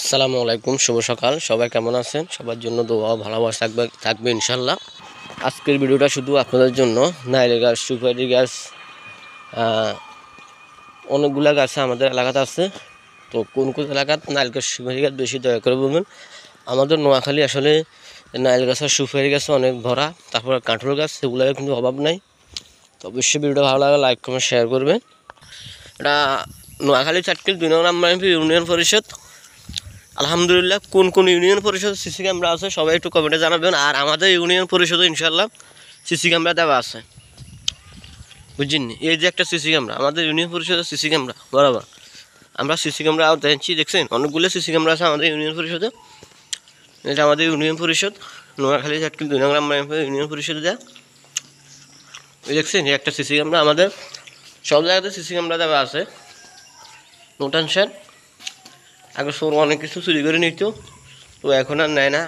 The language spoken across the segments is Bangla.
আসসালামু আলাইকুম, শুভ সকাল। সবাই কেমন আছেন? সবার জন্য দোয়া ভালোবাসা থাকবে ইনশাল্লাহ। আজকের ভিডিওটা শুধু আপনাদের জন্য। নাইল গাছ, সুপারি গাছ, অনেকগুলা গাছ আমাদের এলাকাতে আছে। তো কোন কোন এলাকাত নাইল গাছ, সুপারি গাছ বেশি দয়া করে বলবেন। আমাদের নোয়াখালী আসলে নাইল গাছ আর সুপারি গাছে অনেক ভরা। তারপর কাঁঠাল গাছ, সেগুলোর কিন্তু অভাব নাই। তো অবশ্যই ভিডিওটা ভালো লাগে লাইক কমেন্ট শেয়ার করবেন। এটা নোয়াখালী চাটকিল 2 নং ইউনিয়ন পরিষদ। আলহামদুলিল্লাহ, কোন কোন ইউনিয়ন পরিষদ সিসি ক্যামেরা আছে সবাই একটু কমেন্টে জানাবেন। আর আমাদের ইউনিয়ন পরিষদে ইনশাল্লাহ সিসি ক্যামেরা দেওয়া আছে, বুঝছেন? এই যে একটা সিসি ক্যামেরা, আমাদের ইউনিয়ন পরিষদের সিসি ক্যামেরা বরাবর আমরা সিসি ক্যামেরা দেখছি, দেখছেন? অনেকগুলো সিসি ক্যামেরা আছে আমাদের ইউনিয়ন পরিষদে। এটা আমাদের ইউনিয়ন পরিষদ নোয়াখালী চাটকিল 2 নং ইউনিয়ন পরিষদে দেয়। দেখছেন, এই একটা সিসি ক্যামেরা। আমাদের সব জায়গাতে সিসি ক্যামেরা দেওয়া আছে, নো টেনশন। আগে সব অনেক কিছু চুরি করে নিত, তো এখন আর নেয় না।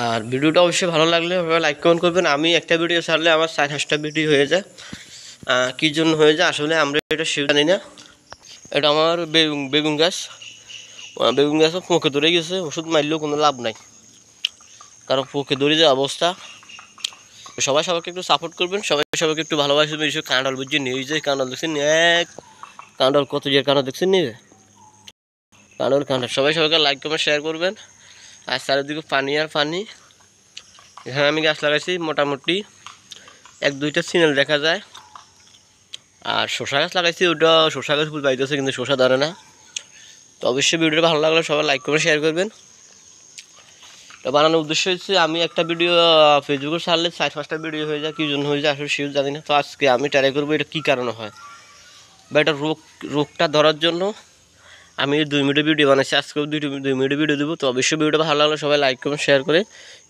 আর ভিডিওটা অবশ্যই ভালো লাগলে লাইক কমেন্ট করবেন। আমি একটা ভিডিও ছাড়লে আমার 4-5টা ভিডিও হয়ে যায়। কী জন্য হয়ে যায় আসলে আমরা এটা সেটা জানি না। এটা আমার বেগুন গাছ। বেগুন গাছও পোকে ধরে গেছে, ওষুধ মারলেও কোনো লাভ নাই, কারণ পোকে ধরে যে অবস্থা। সবাই সবাইকে একটু সাপোর্ট করবেন, সবাই সবাইকে একটু ভালোবাসবেন। এইসব কাঁঠাল, বুঝছেন? এই যে কাঁঠাল দেখছেন, এক কাঁঠাল, কত যে কাঁঠাল দেখছেন নি, কাঁঠাল। সবাই সবাইকে লাইক কমেন্ট শেয়ার করবেন। আর চারিদিকে পানি আর পানি। এখানে আমি গাছ লাগাইছি, মোটামুটি 1-2টা সিনেল দেখা যায়। আর শসা গাছ লাগাইছি, ওটা শসা গাছ ফুল বাইতেছে কিন্তু শসা ধরে না। তো অবশ্যই ভিডিওটা ভালো লাগলে সবাই লাইক করে শেয়ার করবেন। তো বানানোর উদ্দেশ্য হচ্ছে, আমি একটা ভিডিও ফেসবুকে ছাড়লে 4-5টা ভিডিও হয়ে যায়। কী জন্য হয়ে যায় আসলে সেও জানি না। তো আজকে আমি ট্রাই করবো এটা কী কারণে হয়, বা এটা রোগটা ধরার জন্য আমি 2 মিনিটের ভিডিও বানাচ্ছি। আজকেও 2 মিনিটের ভিডিও দেবো। তো অবশ্যই ভিডিওটা ভালো লাগলে সবাই লাইক করবেন, শেয়ার করে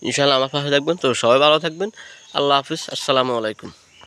ইনশাআল্লাহ আমার পাশে থাকবেন। তো সবাই ভালো থাকবেন। আল্লাহ হাফিজ, আসসালামু আলাইকুম।